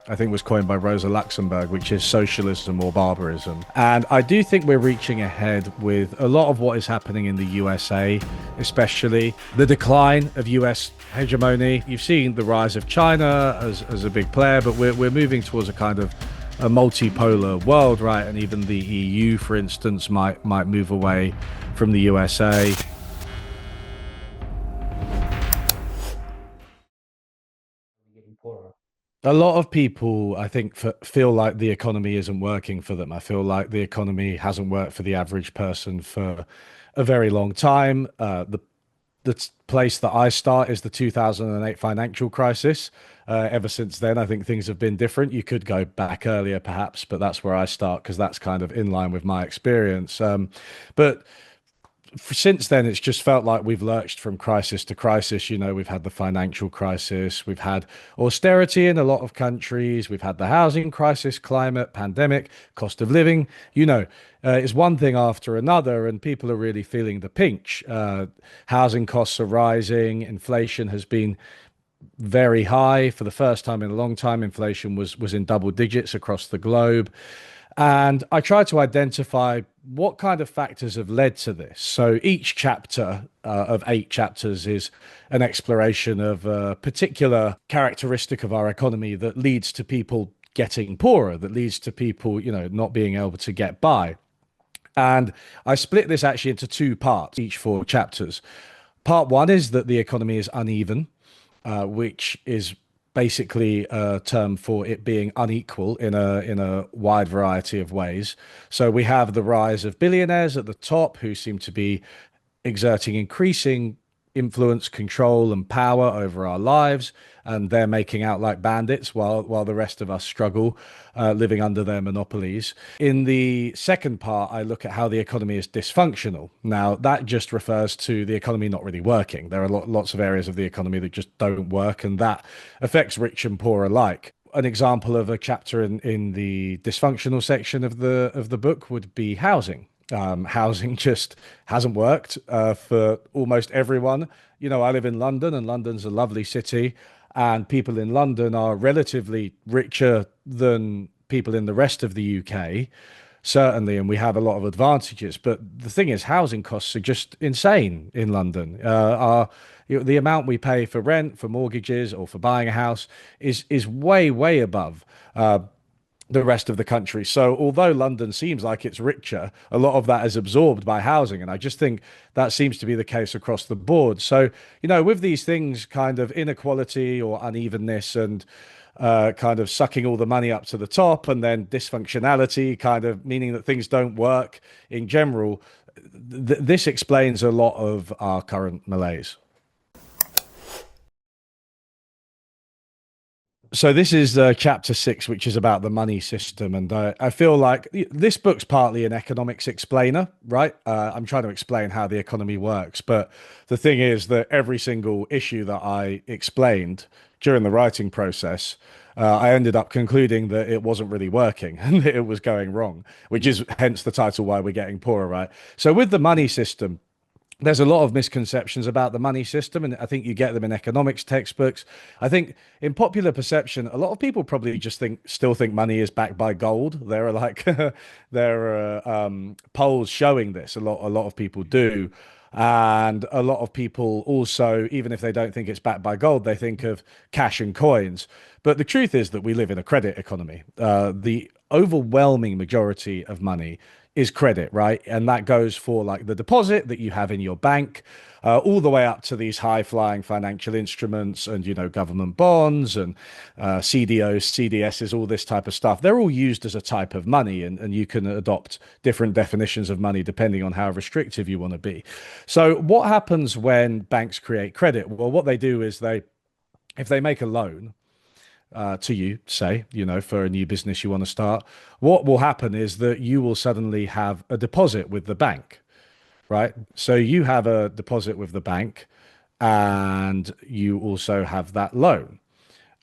I think was coined by Rosa Luxemburg, which is socialism or barbarism. And I do think we're reaching ahead with a lot of what is happening in the USA, especially the decline of US hegemony. You've seen the rise of China as a big player, but we're moving towards a kind of a multipolar world, right? And even the EU, for instance, might move away from the USA. A lot of people, I think, feel like the economy isn't working for them. I feel like the economy hasn't worked for the average person for a very long time. The place that I start is the 2008 financial crisis. Ever since then, I think things have been different. You could go back earlier, perhaps, but that's where I start because that's kind of in line with my experience. But since then, it's just felt like we've lurched from crisis to crisis. We've had the financial crisis, we've had austerity in a lot of countries, we've had the housing crisis, climate, pandemic, cost of living. It's one thing after another, and people are really feeling the pinch. Housing costs are rising, inflation has been very high for the first time in a long time. Inflation was in double digits across the globe. And I try to identify what kind of factors have led to this. So each chapter of 8 chapters is an exploration of a particular characteristic of our economy that leads to people getting poorer, that leads to people, not being able to get by. And I split this actually into 2 parts, each 4 chapters. Part one is that the economy is uneven, which is basically a term for it being unequal in a wide variety of ways. So we have the rise of billionaires at the top who seem to be exerting increasing influence, control, and power over our lives, and they're making out like bandits while the rest of us struggle, living under their monopolies. In the second part, I look at how the economy is dysfunctional. Now, that just refers to the economy not really working. There are lots of areas of the economy that just don't work, and that affects rich and poor alike. An example of a chapter in the dysfunctional section of the book would be housing. Housing just hasn't worked for almost everyone. I live in London, and London's a lovely city, and people in London are relatively richer than people in the rest of the UK, certainly, and we have a lot of advantages. But the thing is, housing costs are just insane in London. The amount we pay for rent, for mortgages, or for buying a house is way above the rest of the country. So although London seems like it's richer, a lot of that is absorbed by housing. And I just think that seems to be the case across the board. So, with these things, kind of inequality or unevenness and kind of sucking all the money up to the top, and then dysfunctionality, kind of meaning that things don't work in general, this explains a lot of our current malaise. So this is chapter 6, which is about the money system, and I feel like this book's partly an economics explainer, right? I'm trying to explain how the economy works, but the thing is that every single issue that I explained during the writing process, I ended up concluding that it wasn't really working and that it was going wrong, which is hence the title, Why We're Getting Poorer, right? So with the money system, there's a lot of misconceptions about the money system, and I think you get them in economics textbooks. I think in popular perception, a lot of people probably just still think money is backed by gold. There are like there are polls showing this. A lot of people do, and a lot of people also, even if they don't think it's backed by gold, they think of cash and coins. But the truth is that we live in a credit economy. The overwhelming majority of money is credit, right? And that goes for like the deposit that you have in your bank, all the way up to these high-flying financial instruments and, government bonds and CDOs, CDSs, all this type of stuff. They're all used as a type of money, and you can adopt different definitions of money depending on how restrictive you want to be. So what happens when banks create credit? Well, what they do is if they make a loan, to you, say, for a new business you want to start, what will happen is that you will suddenly have a deposit with the bank, right? So you have a deposit with the bank and you also have that loan,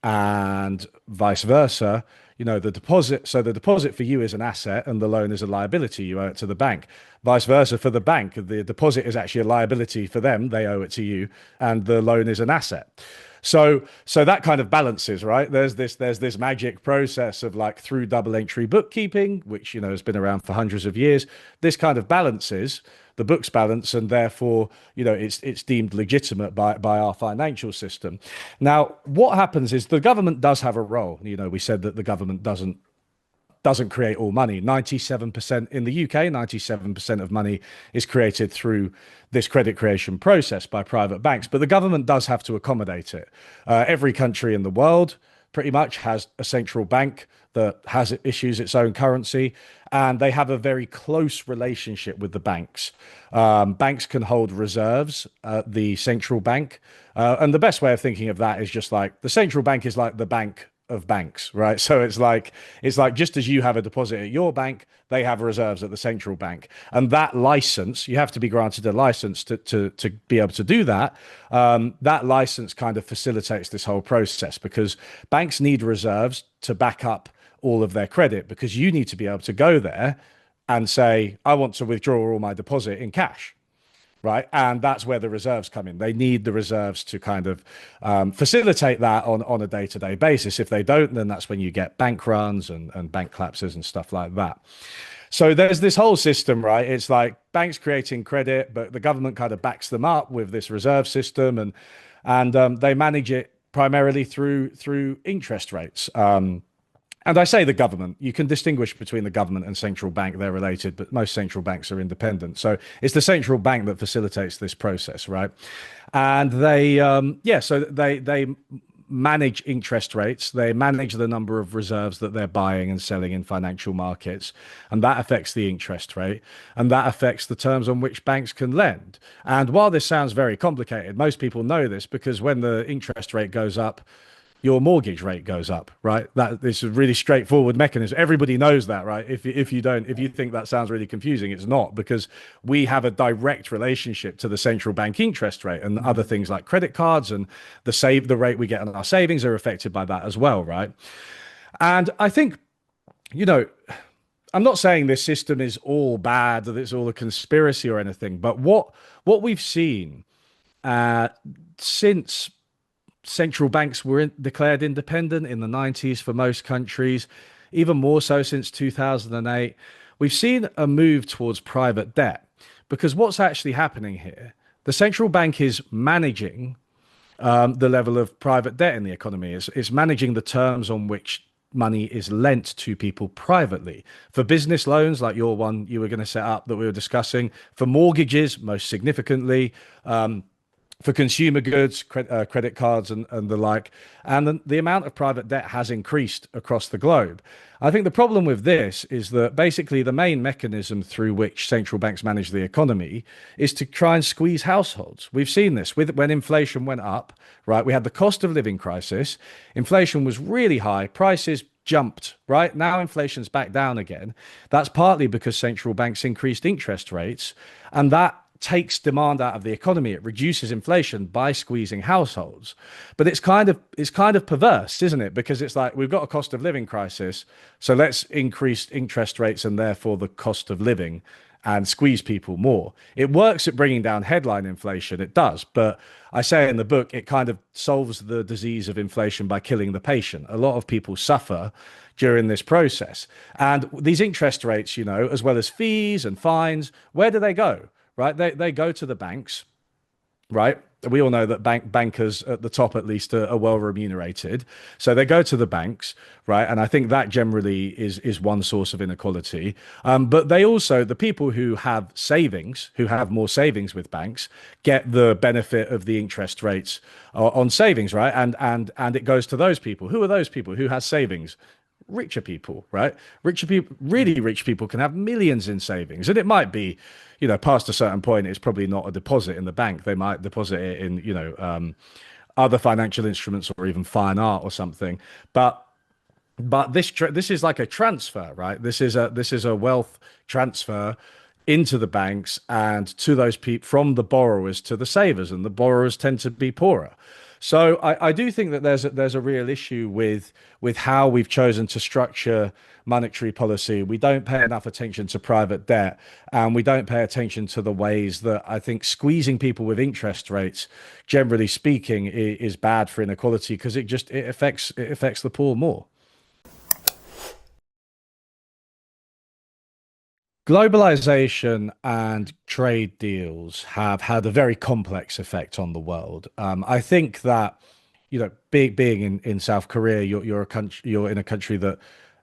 and vice versa. The deposit, so the deposit for you is an asset and the loan is a liability. You owe it to the bank. Vice versa for the bank. The deposit is actually a liability for them. They owe it to you, and the loan is an asset. So that kind of balances, right? There's this magic process of like through double entry bookkeeping, which has been around for hundreds of years. This kind of balances the books balance, and therefore it's deemed legitimate by our financial system. Now, what happens is the government does have a role. We said that the government doesn't create all money. 97% in the UK, 97% of money is created through this credit creation process by private banks, but the government does have to accommodate it. Every country in the world pretty much has a central bank that issues its own currency, and they have a very close relationship with the banks. Banks can hold reserves at the central bank, and the best way of thinking of that is just like the central bank is like the bank of banks, right? So it's like just as you have a deposit at your bank, they have reserves at the central bank, and that license, you have to be granted a license to be able to do that. That license kind of facilitates this whole process because banks need reserves to back up all of their credit, because you need to be able to go there and say, I want to withdraw all my deposit in cash. Right. And that's where the reserves come in. They need the reserves to kind of facilitate that on a day-to-day basis. If they don't, then that's when you get bank runs and bank collapses and stuff like that. So there's this whole system, right? It's like banks creating credit, but the government kind of backs them up with this reserve system, and they manage it primarily through interest rates. And I say the government, you can distinguish between the government and central bank. They're related, but most central banks are independent. So it's the central bank that facilitates this process, right? And so they manage interest rates. They manage the number of reserves that they're buying and selling in financial markets. And that affects the interest rate. And that affects the terms on which banks can lend. And while this sounds very complicated, most people know this because when the interest rate goes up, your mortgage rate goes up, right? That this is a really straightforward mechanism. Everybody knows that, right? If you think that sounds really confusing, it's not, because we have a direct relationship to the central bank interest rate, and other things like credit cards and the rate we get on our savings are affected by that as well, right? And I think, I'm not saying this system is all bad, that it's all a conspiracy or anything, but what we've seen since central banks were declared independent in the 90s for most countries, even more so since 2008. We've seen a move towards private debt, because what's actually happening here, the central bank is managing the level of private debt in the economy. It's managing the terms on which money is lent to people privately. For business loans, like your one you were going to set up that we were discussing, for mortgages, most significantly, for consumer goods, credit cards and the like. And the amount of private debt has increased across the globe. I think the problem with this is that basically the main mechanism through which central banks manage the economy is to try and squeeze households. We've seen this when inflation went up, right? We had the cost of living crisis. Inflation was really high. Prices jumped, right? Now inflation's back down again. That's partly because central banks increased interest rates, and that takes demand out of the economy. It reduces inflation by squeezing households. But it's kind of perverse, isn't it? Because it's like, we've got a cost of living crisis, so let's increase interest rates and therefore the cost of living and squeeze people more. It works at bringing down headline inflation, it does, but I say in the book, it kind of solves the disease of inflation by killing the patient. A lot of people suffer during this process. And these interest rates, as well as fees and fines, where do they go? Right, they go to the banks, right? We all know that bankers at the top, at least, are well remunerated. So they go to the banks, right? And I think that generally is one source of inequality. But they also, the people who have savings, who have more savings with banks, get the benefit of the interest rates on savings, right? And it goes to those people. Who are those people? Who has savings? Richer people, right? Richer people, really rich people can have millions in savings. And it might be, past a certain point, it's probably not a deposit in the bank. They might deposit it in, other financial instruments or even fine art or something. But this is like a transfer, right? This is a wealth transfer into the banks and to those people, from the borrowers to the savers, and the borrowers tend to be poorer. So I do think that there's a real issue with how we've chosen to structure monetary policy. We don't pay enough attention to private debt, and we don't pay attention to the ways that I think squeezing people with interest rates, generally speaking, is bad for inequality because it affects the poor more. Globalization and trade deals have had a very complex effect on the world. I think that, being in South Korea, you're a country, you're in a country that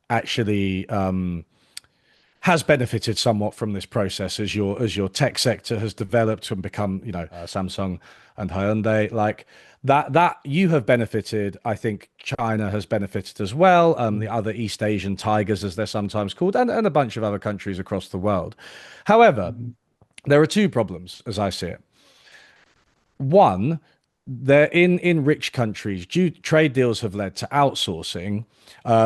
actually has benefited somewhat from this process as your tech sector has developed and become, Samsung and Hyundai, like that you have benefited. I think China has benefited as well. The other East Asian tigers, as they're sometimes called, and a bunch of other countries across the world. However, there are two problems as I see it. One, they're in rich countries. Trade deals have led to outsourcing,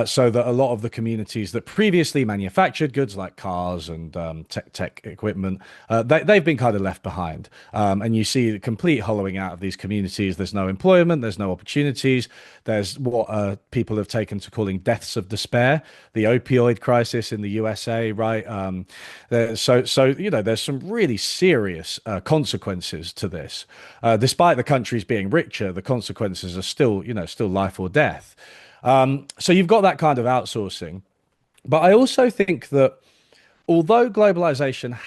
so that a lot of the communities that previously manufactured goods like cars and tech equipment, they've been kind of left behind. And you see the complete hollowing out of these communities. There's no employment, there's no opportunities. There's what people have taken to calling deaths of despair, the opioid crisis in the USA, right? There's some really serious consequences to this. Despite the countries being richer, the consequences are still, still life or death. So you've got that kind of outsourcing. But I also think that although globalization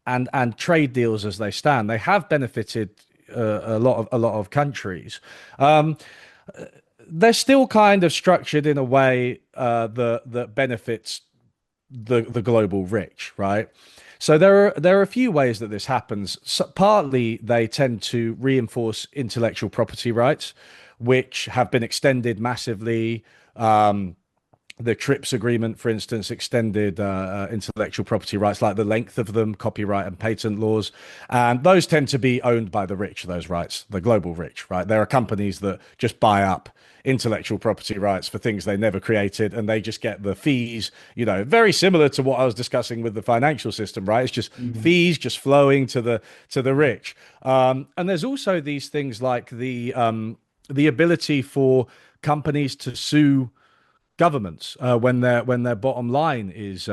and trade deals as they stand, they have benefited a lot of countries. They're still kind of structured in a way that benefits the global rich, right? So there are a few ways that this happens. So partly they tend to reinforce intellectual property rights, which have been extended massively. The TRIPS agreement, for instance, extended intellectual property rights, like the length of them, copyright and patent laws. And those tend to be owned by the rich, those rights, the global rich, right? There are companies that just buy up intellectual property rights for things they never created, and they just get the fees, very similar to what I was discussing with the financial system, right? It's just fees just flowing to the rich. And there's also these things like the ability for companies to sue governments when their bottom line is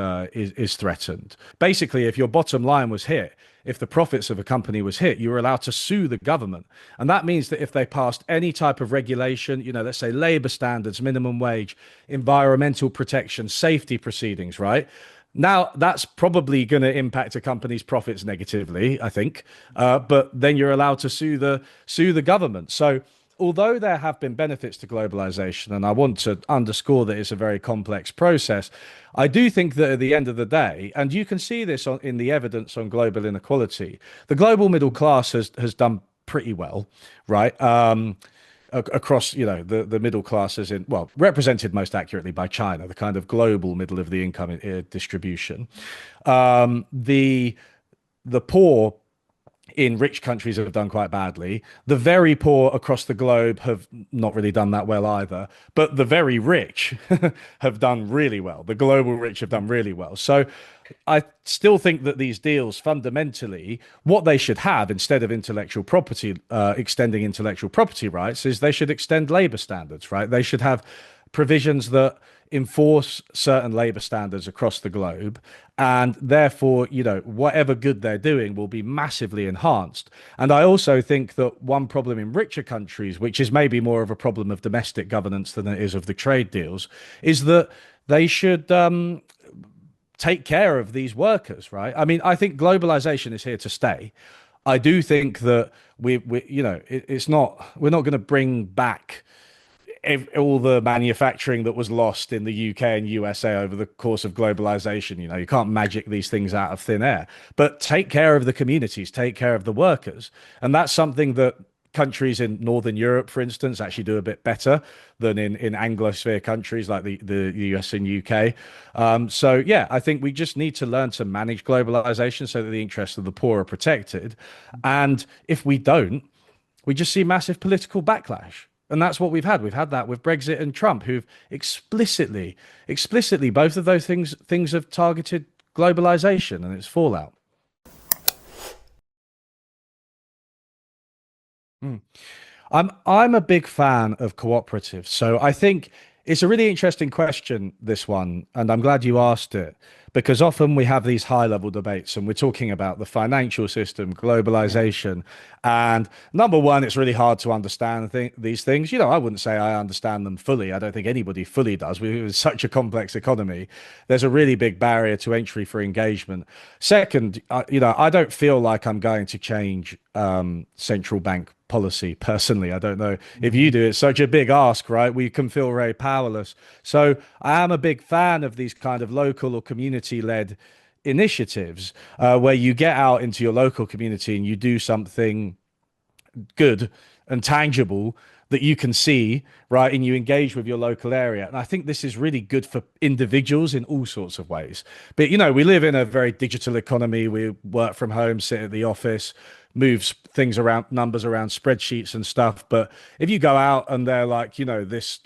threatened. Basically, if your bottom line was hit, if the profits of a company was hit, you were allowed to sue the government, and that means that if they passed any type of regulation, let's say labor standards, minimum wage, environmental protection, safety proceedings, right? Now, that's probably going to impact a company's profits negatively, I think. But then you're allowed to sue the government. So although there have been benefits to globalization, and I want to underscore that it's a very complex process, I do think that at the end of the day, and you can see this in the evidence on global inequality, the global middle class has done pretty well, right? Across, the middle classes in, well, represented most accurately by China, the kind of global middle of the income distribution. The poor in rich countries have done quite badly. The very poor across the globe have not really done that well either. But the very rich have done really well. The global rich have done really well. So I still think that these deals fundamentally, what they should have instead of intellectual property, extending intellectual property rights, is they should extend labor standards, right? They should have provisions that enforce certain labor standards across the globe, and therefore, whatever good they're doing will be massively enhanced. And I also think that one problem in richer countries, which is maybe more of a problem of domestic governance than it is of the trade deals, is that they should take care of these workers, right? I mean, I think globalization is here to stay. I do think that it's not, we're not going to bring back all the manufacturing that was lost in the UK and USA over the course of globalization. You can't magic these things out of thin air, but take care of the communities, take care of the workers. And that's something that countries in Northern Europe, for instance, actually do a bit better than in Anglosphere countries like the US and UK. So, yeah, I think we just need to learn to manage globalization so that the interests of the poor are protected. And if we don't, we just see massive political backlash. And that's what we've had. We've had that with Brexit and Trump, who've explicitly, both of those things have targeted globalization and its fallout. Mm. I'm a big fan of cooperatives. So I think it's a really interesting question, this one, and I'm glad you asked it because often we have these high level debates and we're talking about the financial system, Yeah. globalization, and number one, it's really hard to understand these things. I wouldn't say I understand them fully. I don't think anybody fully does. It's such a complex economy. There's a really big barrier to entry for engagement. Second, I don't feel like I'm going to change central bank policy personally. I don't know if you Mhm. do. It's such a big ask, right? We can feel very powerless. So I am a big fan of these kind of local or community led initiatives where you get out into your local community and you do something good and tangible that you can see, right? And you engage with your local area. And I think this is really good for individuals in all sorts of ways. But, we live in a very digital economy. We work from home, sit at the office, moves things around, numbers around spreadsheets and stuff. But if you go out and they're like, this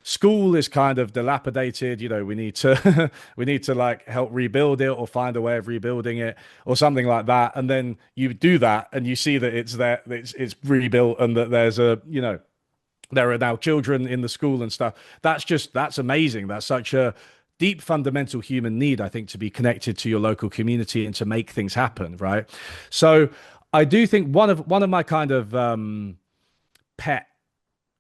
school is kind of dilapidated, we need to we need to like help rebuild it or find a way of rebuilding it or something like that, and then you do that and you see that it's there, it's rebuilt, and that there's there are now children in the school and stuff. That's amazing. That's such a deep fundamental human need, I think, to be connected to your local community and to make things happen, right? So I do think one of my kind of pet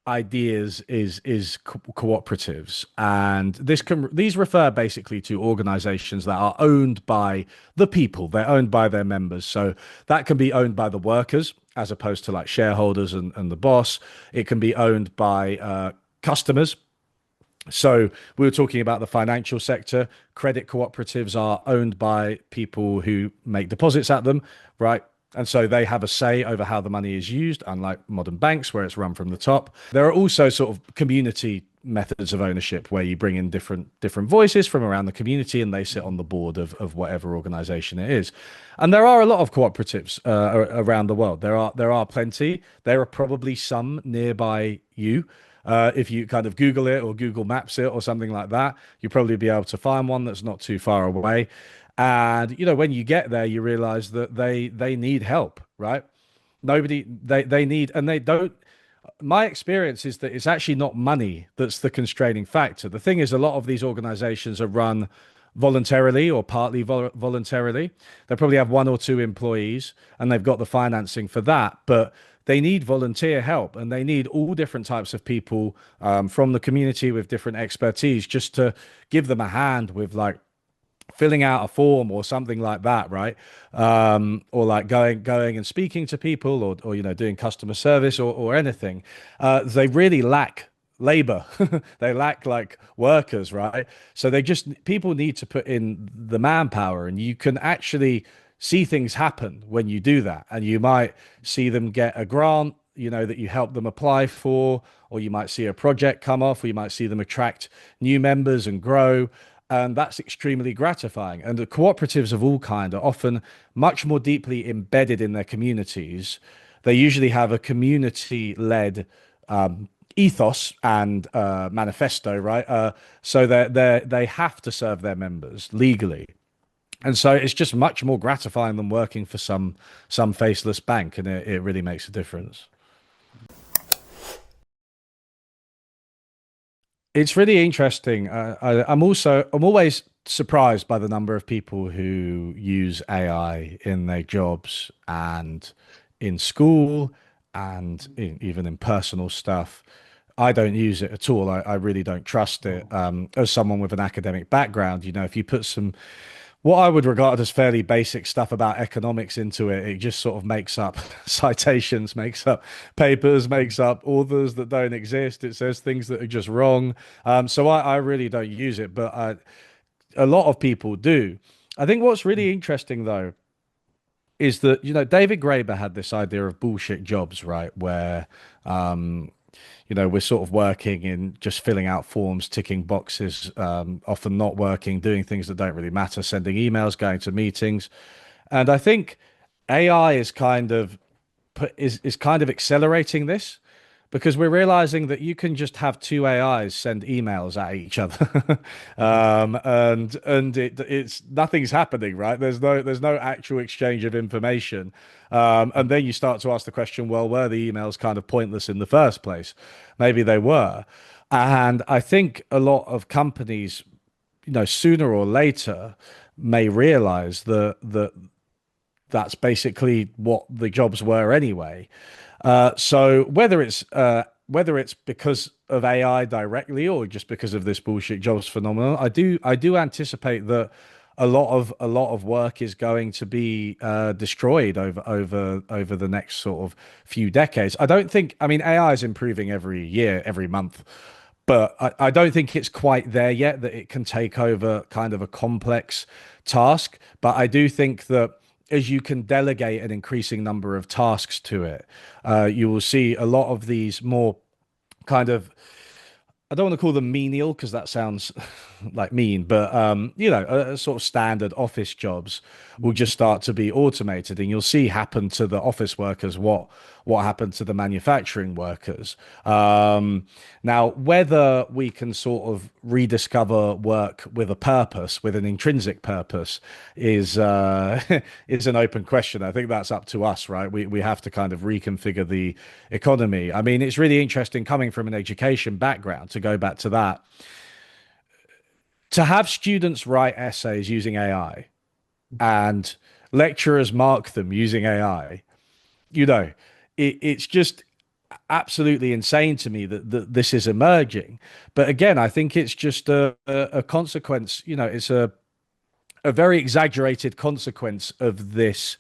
ideas is cooperatives, and these refer basically to organizations that are owned by the people. They're owned by their members, so that can be owned by the workers as opposed to like shareholders and the boss. It can be owned by customers. So we were talking about the financial sector. Credit cooperatives are owned by people who make deposits at them, right? And so they have a say over how the money is used, unlike modern banks where it's run from the top. There are also sort of community methods of ownership where you bring in different voices from around the community and they sit on the board of whatever organization it is. And there are a lot of cooperatives around the world. There are plenty. There are probably some nearby you. If you kind of Google it or Google Maps it or something like that, you'll probably be able to find one that's not too far away. And when you get there, you realize that they need help, right? They need, and they don't. My experience is that it's actually not money that's the constraining factor. The thing is, a lot of these organizations are run voluntarily or partly voluntarily. They probably have one or two employees and they've got the financing for that, but they need volunteer help and they need all different types of people from the community with different expertise just to give them a hand with like filling out a form or something like that, right? Or like going and speaking to people, or doing customer service or anything. They really lack labor. They lack like workers, right? So people need to put in the manpower, and you can actually see things happen when you do that. And you might see them get a grant, that you help them apply for, or you might see a project come off, or you might see them attract new members and grow. And that's extremely gratifying. And the cooperatives of all kind are often much more deeply embedded in their communities. They usually have a community-led ethos and manifesto, right? So they have to serve their members legally, and so it's just much more gratifying than working for some faceless bank, and it really makes a difference. It's really interesting. I'm always surprised by the number of people who use AI in their jobs and in school and even in personal stuff. I don't use it at all. I really don't trust it. Oh. As someone with an academic background, if you put what I would regard as fairly basic stuff about economics into it, it just sort of makes up citations, makes up papers, makes up authors that don't exist. It says things that are just wrong. So I really don't use it, but a lot of people do. I think what's really interesting though is that David Graeber had this idea of bullshit jobs, right? Where we're sort of working in just filling out forms, ticking boxes, often not working, doing things that don't really matter, sending emails, going to meetings. And I think AI is kind of accelerating this because we're realizing that you can just have two AIs send emails at each other, and it's nothing's happening, right? There's no actual exchange of information, and then you start to ask the question, well, were the emails kind of pointless in the first place? Maybe they were, and I think a lot of companies, sooner or later, may realize that that's basically what the jobs were anyway. So whether it's because of AI directly or just because of this bullshit jobs phenomenon, I do anticipate that a lot of work is going to be destroyed over the next sort of few decades. I don't think. I mean, AI is improving every year, every month, but I don't think it's quite there yet that it can take over kind of a complex task. But I do think that as you can delegate an increasing number of tasks to it, you will see a lot of these more kind of, I don't want to call them menial because that sounds like mean, but a sort of standard office jobs will just start to be automated, and you'll see happen to the office workers what happened to the manufacturing workers. Now, whether we can sort of rediscover work with a purpose, with an intrinsic purpose, is is an open question. I think that's up to us, right? We have to kind of reconfigure the economy. I mean, it's really interesting coming from an education background, to go back to that, to have students write essays using AI and lecturers mark them using AI. you know, it's just absolutely insane to me that this is emerging. But again, I think it's just a consequence. It's a very exaggerated consequence of this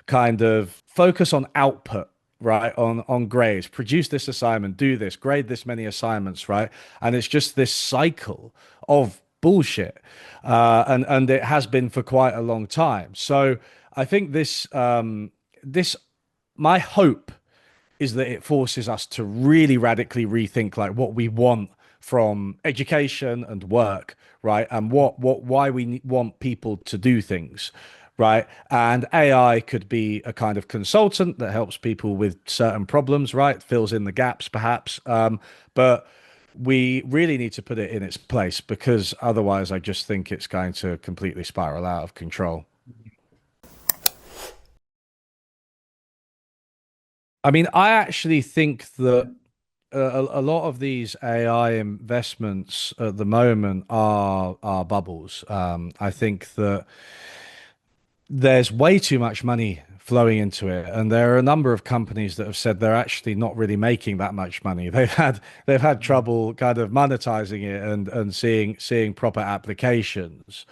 kind of focus on output, right? On grades, produce this assignment, do this, grade this many assignments, right? And it's just this cycle of bullshit, and it has been for quite a long time. So I think this my hope is that it forces us to really radically rethink like what we want from education and work, right? And why we want people to do things, right? And AI could be a kind of consultant that helps people with certain problems, right? Fills in the gaps, perhaps. But we really need to put it in its place, because otherwise, I just think it's going to completely spiral out of control. I mean, I actually think that a lot of these AI investments at the moment are bubbles. I think that there's way too much money flowing into it, and there are a number of companies that have said they're actually not really making that much money. They've had trouble kind of monetizing it and seeing proper applications.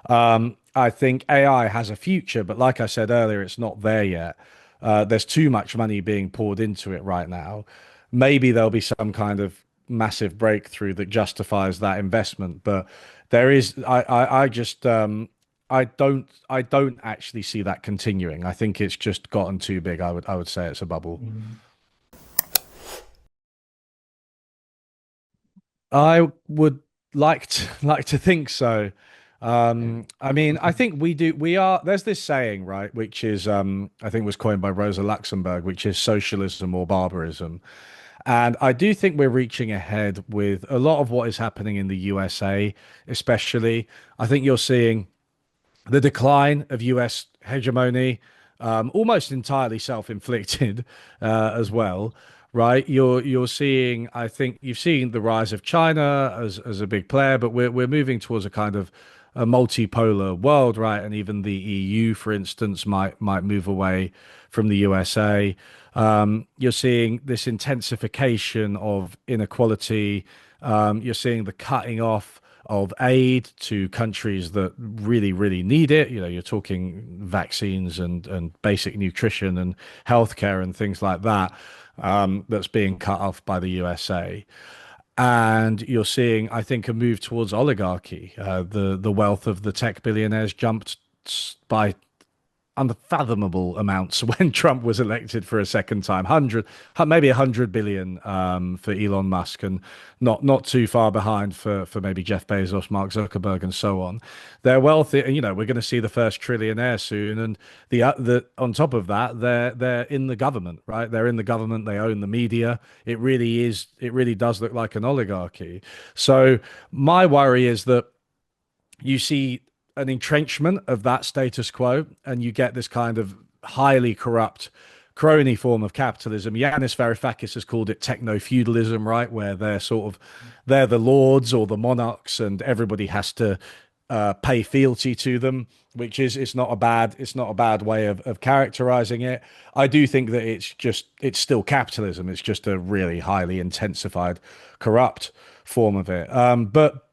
I think AI has a future, but like I said earlier, it's not there yet. There's too much money being poured into it right now. Maybe there'll be some kind of massive breakthrough that justifies that investment, but there is. I just I don't actually see that continuing. I think it's just gotten too big. I would say it's a bubble. I would like to think so. I mean, I think we do. We are. There's this saying, right, which is, I think was coined by Rosa Luxemburg, which is socialism or barbarism. And I do think we're reaching ahead with a lot of what is happening in the USA, especially. I think you're seeing the decline of US hegemony, almost entirely self-inflicted, as well, right? You're seeing, I think you've seen the rise of China as a big player, but we're moving towards a kind of a multipolar world, right? And even the EU, for instance, might move away from the USA. You're seeing this intensification of inequality. You're seeing the cutting off of aid to countries that really, really need it. You're talking vaccines and basic nutrition and healthcare and things like that, that's being cut off by the USA. And you're seeing, I think, a move towards oligarchy. The wealth of the tech billionaires jumped by unfathomable amounts when Trump was elected for a second time. Maybe 100 billion for Elon Musk, and not too far behind for maybe Jeff Bezos, Mark Zuckerberg, and so on. They're wealthy, and we're going to see the first trillionaire soon. And the on top of that, they're in the government, right? They're in the government. They own the media. It really is. It really does look like an oligarchy. So my worry is that you see an entrenchment of that status quo, and you get this kind of highly corrupt crony form of capitalism. Yanis Varoufakis has called it techno feudalism, right, where they're the lords or the monarchs, and everybody has to pay fealty to them, which is it's not a bad way of characterizing it. I do think that it's still capitalism. It's just a really highly intensified, corrupt form of it. But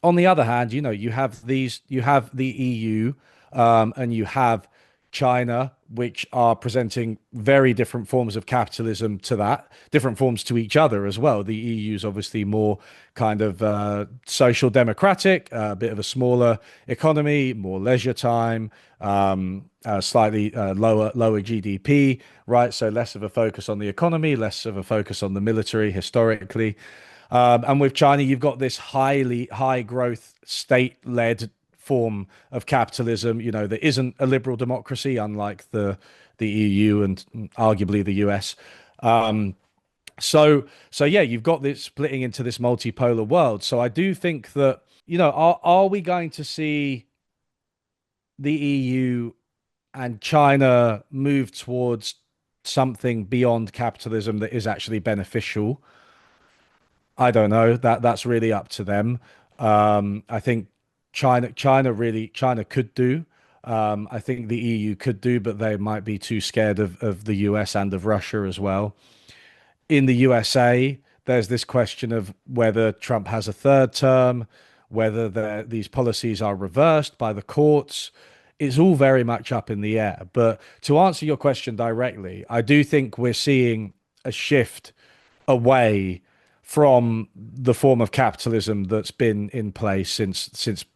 on the other hand, you have the EU, and you have China, which are presenting very different forms of capitalism to that, different forms to each other as well. The EU is obviously more kind of social democratic, a bit of a smaller economy, more leisure time, slightly lower GDP, right? So less of a focus on the economy, less of a focus on the military historically. And with China, you've got this high growth state-led form of capitalism, that isn't a liberal democracy, unlike the EU and arguably the US. Um, so yeah, you've got this splitting into this multipolar world. So I do think that, are we going to see the EU and China move towards something beyond capitalism that is actually beneficial? I don't know. That's really up to them. I think China could do. I think the EU could do, but they might be too scared of the US and of Russia as well. In the USA, there's this question of whether Trump has a third term, whether these policies are reversed by the courts. It's all very much up in the air. But to answer your question directly, I do think we're seeing a shift away from the form of capitalism that's been in place since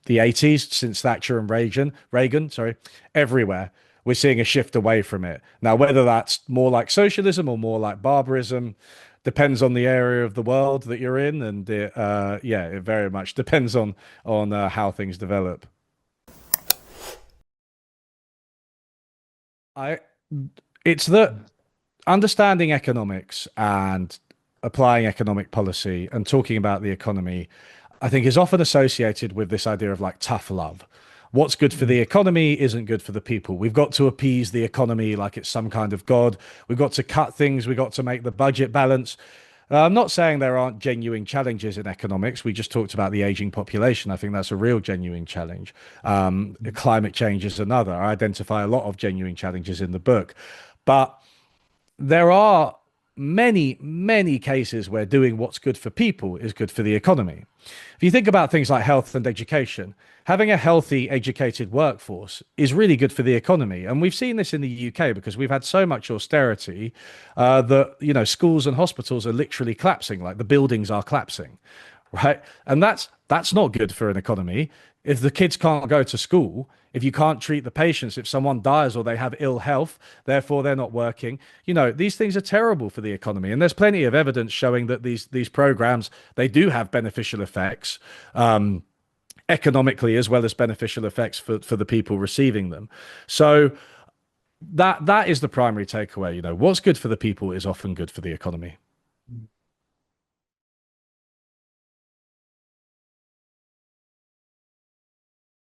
the 80s, since Thatcher and Reagan, sorry, everywhere. We're seeing a shift away from it. Now, whether that's more like socialism or more like barbarism depends on the area of the world that you're in, and yeah, it very much depends on how things develop. I It's that understanding economics and applying economic policy and talking about the economy, I think is often associated with this idea of like tough love. What's good for the economy isn't good for the people. We've got to appease the economy like it's some kind of god. We've got to cut things. We've got to make the budget balance. I'm not saying there aren't genuine challenges in economics. We just talked about the aging population. I think that's a real genuine challenge. Climate change is another. I identify a lot of genuine challenges in the book. But there are many cases where doing what's good for people is good for the economy. If you think about things like health and education, having a healthy, educated workforce is really good for the economy. And we've seen this in the UK because we've had so much austerity that, schools and hospitals are literally collapsing, like the buildings are collapsing, right? And that's not good for an economy. If the kids can't go to school, if you can't treat the patients, if someone dies or they have ill health, therefore they're not working, these things are terrible for the economy. And there's plenty of evidence showing that these programs, they do have beneficial effects, economically, as well as beneficial effects for the people receiving them. So that is the primary takeaway. What's good for the people is often good for the economy.